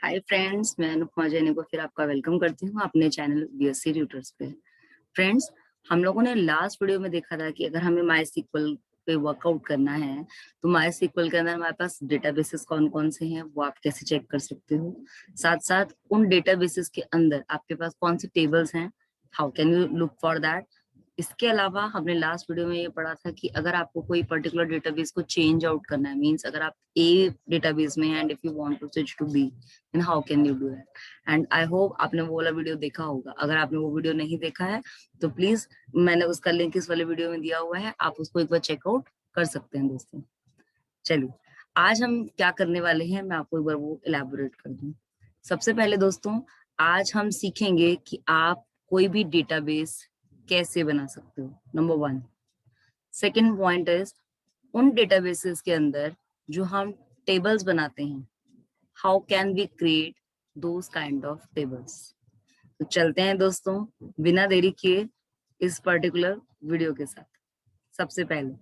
Hi friends, मैं अनुपमा जैन को फिर आपका वेलकम करती हूँ अपने चैनल बीएससी ट्यूटर्स पे। फ्रेंड्स, हम लोगों ने लास्ट वीडियो में देखा था कि अगर हमें माई सीक्वल पे वर्कआउट करना है तो माई सीक्वल के अंदर हमारे पास डेटाबेसेस कौन कौन से हैं वो आप कैसे चेक कर सकते हो। साथ साथ उन डेटाबेसेस के अंदर आपके पास कौन से टेबल्स हैं, how can you look for that. इसके अलावा हमने लास्ट वीडियो में ये पढ़ा था कि अगर आपको कोई पर्टिकुलर डेटाबेस को चेंज आउट करना है, मींस अगर आप ए डेटाबेस में हैं and if you want to switch to B, then how can you do that. And I hope आपने वो वाला वीडियो देखा होगा। अगर आपने वो वीडियो नहीं देखा है तो प्लीज, मैंने उसका लिंक इस वाले वीडियो में दिया हुआ है, आप उसको एक बार चेकआउट कर सकते हैं दोस्तों। चलिए, आज हम क्या करने वाले हैं मैं आपको एक बार वो इलेबोरेट कर दूं। सबसे पहले दोस्तों, आज हम सीखेंगे कि आप कोई भी डेटाबेस कैसे बना सकते हो, number one. Second point is, उन डेटाबेसेस के अंदर जो हम टेबल्स बनाते हैं, how can we create those kind of tables. तो चलते हैं दोस्तों बिना देरी किए इस पर्टिकुलर वीडियो के साथ। सबसे पहले,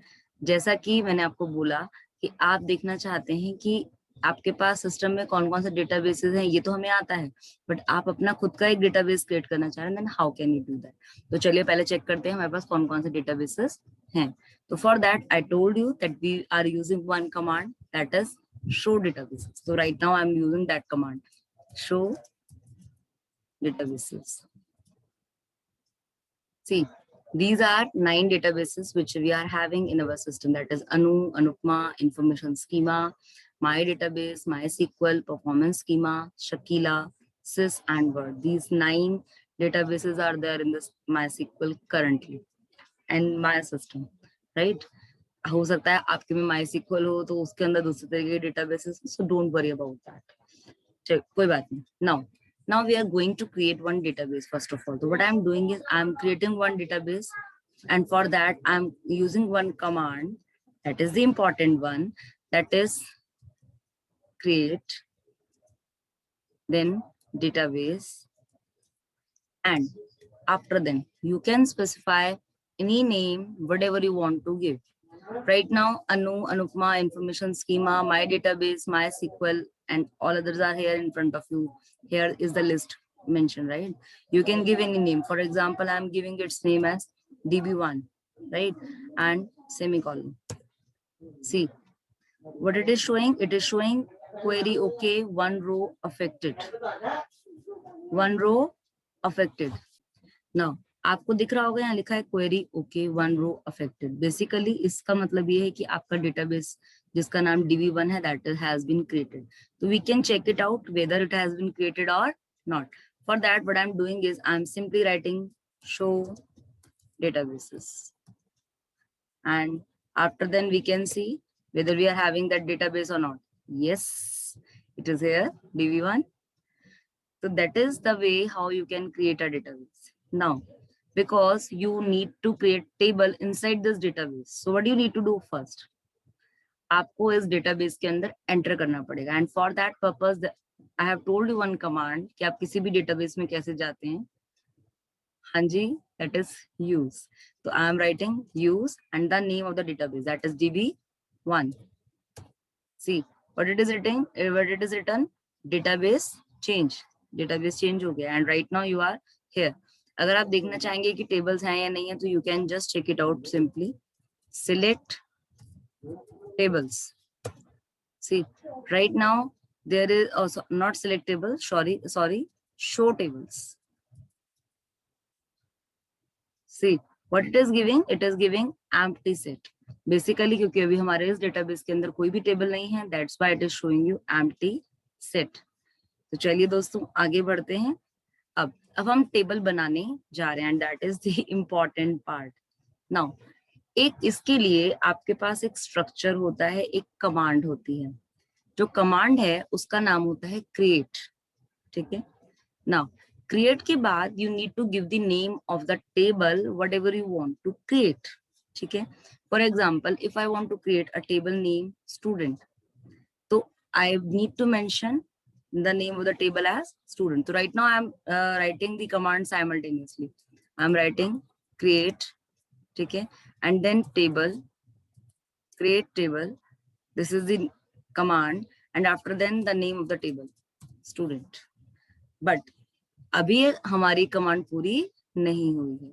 जैसा कि मैंने आपको बोला कि आप देखना चाहते हैं कि आपके पास सिस्टम में कौन कौन से डेटाबेसेस हैं, ये तो हमें आता है, बट आप अपना खुद का एक डेटाबेस क्रिएट करना चाह रहे हैं, then how can you do that. तो चलिए पहले चेक करते हैं हमारे पास कौन कौन से डेटाबेसेस हैं। तो for that I told you that we are using one command, that is show databases. So right now I'm using that command, show databases. See, these are 9 databases which we are having in our system. That is Anu, Anupma, Information Schema, My Database, MySQL, Performance Schema, Shakila, Sys, and Word. These 9 databases are there in this MySQL currently and my system, right? हो सकता है आपके में MySQL हो तो उसके अंदर दूसरे तरीके के databases, so don't worry about that. चलो कोई बात नहीं. Now we are going to create one database first of all. So what I'm doing is I'm creating one database, and for that I'm using one command, that is the important one, that is create, then database, and after then you can specify any name, whatever you want to give. Right now, Anu, Anupma, Information Schema, My Database, MySQL, and all others are here in front of you. Here is the list mentioned, right? You can give any name. For example, I'm giving its name as DB1, right? And semicolon. See what it is showing? It is showing query okay, one row affected. One row affected. Now, आपको दिख रहा होगा यहाँ लिखा है query okay, one row affected. Basically इसका मतलब ये है कि आपका डेटाबेस जिसका नाम db1 है, दैट हैज बीन क्रिएटेड। तो we can check it out whether it has been created और नॉट। For that what I am doing is I am simply writing show databases, and after then we can see whether we are having that database or not. Yes, it is here, db1. So that is the way how you can create a database. Now, because you need to create table inside this database, so what do you need to do first? आपको इस database के अंदर enter करना पड़ेगा, and for that purpose I have told you one command कि आप किसी भी database में कैसे जाते हैं. हाँ जी, that is use. So I am writing use and the name of the database, that is db1. See what it is written, what it is written, database change. Database change हो गया, and right now you are here. अगर आप देखना चाहेंगे कि tables हैं या नहीं है तो you can just check it out simply. Select tables. See, right now there is also not select table, sorry, show tables. See what it is giving? It is giving empty set. Basically क्योंकि अभी हमारे इस database के अंदर कोई भी table नहीं है, that's why it is showing you empty set. तो चलिए दोस्तों आगे बढ़ते हैं। अब हम टेबल बनाने जा रहे हैं, that is the important part. Now, एक इसके लिए आपके पास एक स्ट्रक्चर होता है, एक कमांड होती है। जो कमांड है उसका नाम होता है क्रिएट, ठीक है। नाउ क्रिएट के बाद you need to give the name of the table whatever you want to create, ठीक है। For example, if I want to create a table name student, तो I need to mention the name of the table as student. So right now I am writing the command simultaneously. I am writing create, ठीक है, and then table, create table. This is the command, and after then the name of the table. Student. But अभी हमारी command पूरी नहीं हुई है।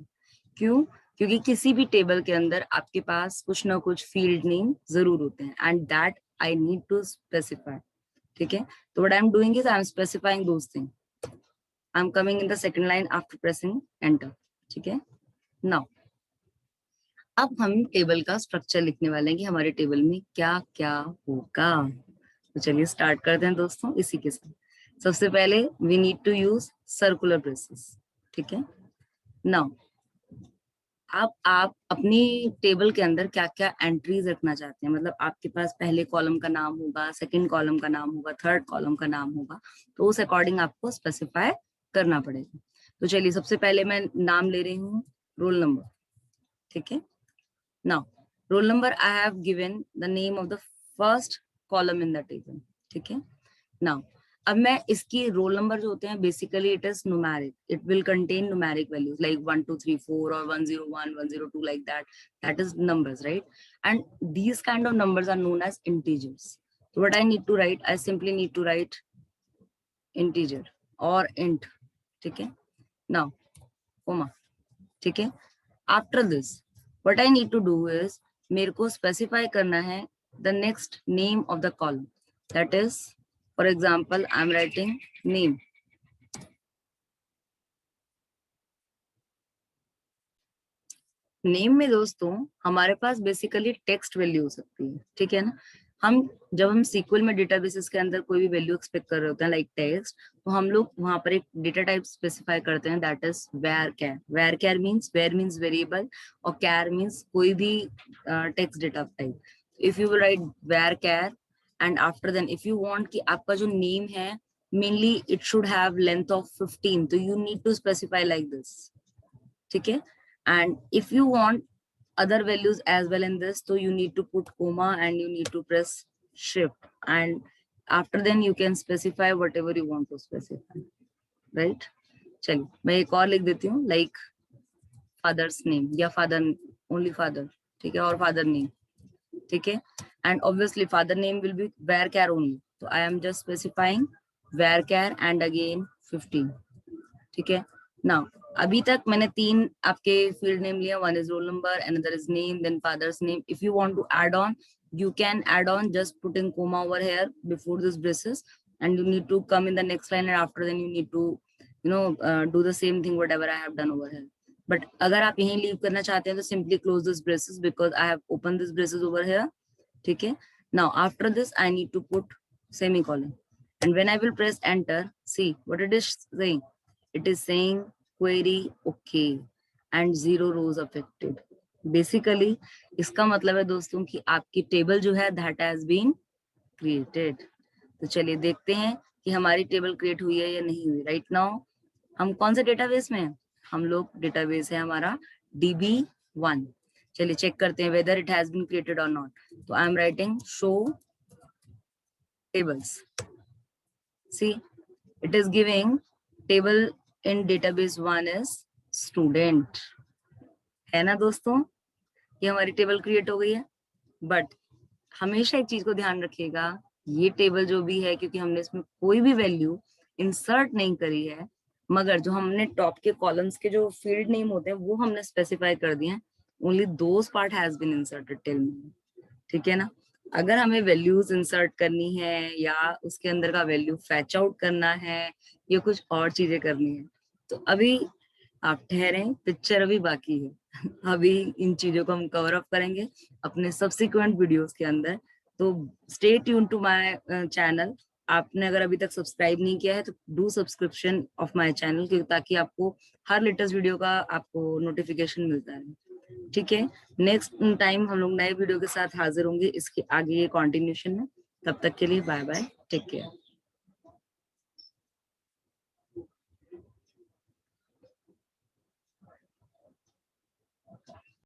क्यों? क्योंकि किसी भी टेबल के अंदर आपके पास कुछ ना कुछ फील्ड नेम जरूर होते हैं and that I need to specify. ठीक है, तो what I am doing is I am specifying those thing. I am coming in the second line after pressing enter. ठीक है, नाउ अब हम टेबल का स्ट्रक्चर लिखने वाले हैं कि हमारे टेबल में क्या क्या होगा। तो चलिए स्टार्ट करते हैं दोस्तों इसी के साथ। सबसे पहले we need to use circular braces. ठीक है, नाउ अब आप अपनी टेबल के अंदर क्या क्या एंट्रीज रखना चाहते हैं, मतलब आपके पास पहले कॉलम का नाम होगा, सेकंड कॉलम का नाम होगा, थर्ड कॉलम का नाम होगा, तो उस अकॉर्डिंग आपको स्पेसिफाई करना पड़ेगा। तो चलिए सबसे पहले मैं नाम ले रही हूँ रोल नंबर। ठीक है, now roll number I have given the name of the first column in the table. ठीक है, नाउ अब मैं इसकी रोल नंबर जो होते हैं basically it is numeric, it will contain numeric values like 1 2 3 4 और 101 102 like that is numbers, right? And these kind of numbers are known as integers. So what I need to write, I simply need to write integer or int. ठीक है, now comma. ठीक है, after this what I need to do is मेरे को specify करना है the next name of the column, that is for example I am writing name. Name में दोस्तों हमारे पास बेसिकली टेक्स्ट वैल्यू हो सकती है। ठीक है ना, जब हम सीक्वल में डेटाबेसेस के अंदर कोई भी वैल्यू एक्सपेक्ट कर रहे होते हैं लाइक टेक्स्ट, तो हम लोग वहां पर एक डेटा टाइप स्पेसिफाई करते हैं, that is varchar. Varchar means var means variable और कैर मींस कोई भी text data type. If you will write varchar and after then if you want कि आपका जो नेम है mainly it should have length of 15, तो you need to specify like this. ठीक है, and if you want other values as well in this, so you need to put comma and you need to press shift, and after then you can specify whatever you want to specify, right? चलिए मैं एक और लिख देती हूँ like father's name या father only father. ठीक है, और फादर नेम। ठीक है, and obviously father name will be varchar only, तो I am just specifying varchar and again 15। ठीक है, नाउ अभी तक मैंने 3 आपके फील्ड नेम लिया, one is roll number, another is name, then father's name. If you want to add on you can add on just putting comma over here before this braces, and you need to come in the next line and after then you need to do the same thing whatever I have done over here. But अगर आप यहीं leave करना चाहते हैं तो simply close this braces because I have opened this braces over here. ठीक है, now after this I need to put semicolon, and when I will press enter, see what it is saying. It is saying query okay and 0 rows affected. Basically इसका मतलब है दोस्तों कि आपकी table जो है दैट हैज बीन क्रिएटेड। तो चलिए देखते हैं कि हमारी टेबल क्रिएट हुई है या नहीं हुई। राइट नाउ हम कौन से डेटाबेस में हैं? हम लोग डेटाबेस है हमारा DB1। चलिए चेक करते हैं whether it has been created और नॉट। तो I am writing show tables. See it is giving table in database 1 is student, है ना दोस्तों? ये हमारी टेबल क्रिएट हो गई है। बट हमेशा एक चीज को ध्यान रखिएगा, ये टेबल जो भी है क्योंकि हमने इसमें कोई भी वैल्यू इंसर्ट नहीं करी है, मगर जो हमने टॉप के कॉलम्स के जो फील्ड नेम होते हैं वो हमने स्पेसिफाई कर दिए हैं। Only those part has been inserted till now. ठीक है ना, अगर हमें वैल्यूज इंसर्ट करनी है या उसके अंदर का वैल्यू फैच आउट करना है या कुछ और चीजें करनी है तो अभी आप ठहरें, पिक्चर अभी बाकी है। अभी इन चीजों को हम कवर अप करेंगे अपने सब्सिक्वेंट वीडियोस के अंदर। तो stay tune to my channel. आपने अगर अभी तक सब्सक्राइब नहीं किया है तो do subscription of my channel, ताकि आपको हर लेटेस्ट वीडियो का आपको नोटिफिकेशन मिलता है। ठीक है, नेक्स्ट टाइम हम लोग नए वीडियो के साथ हाजिर होंगे इसके आगे ये कॉन्टिन्यूशन में। तब तक के लिए बाय बाय, टेक केयर।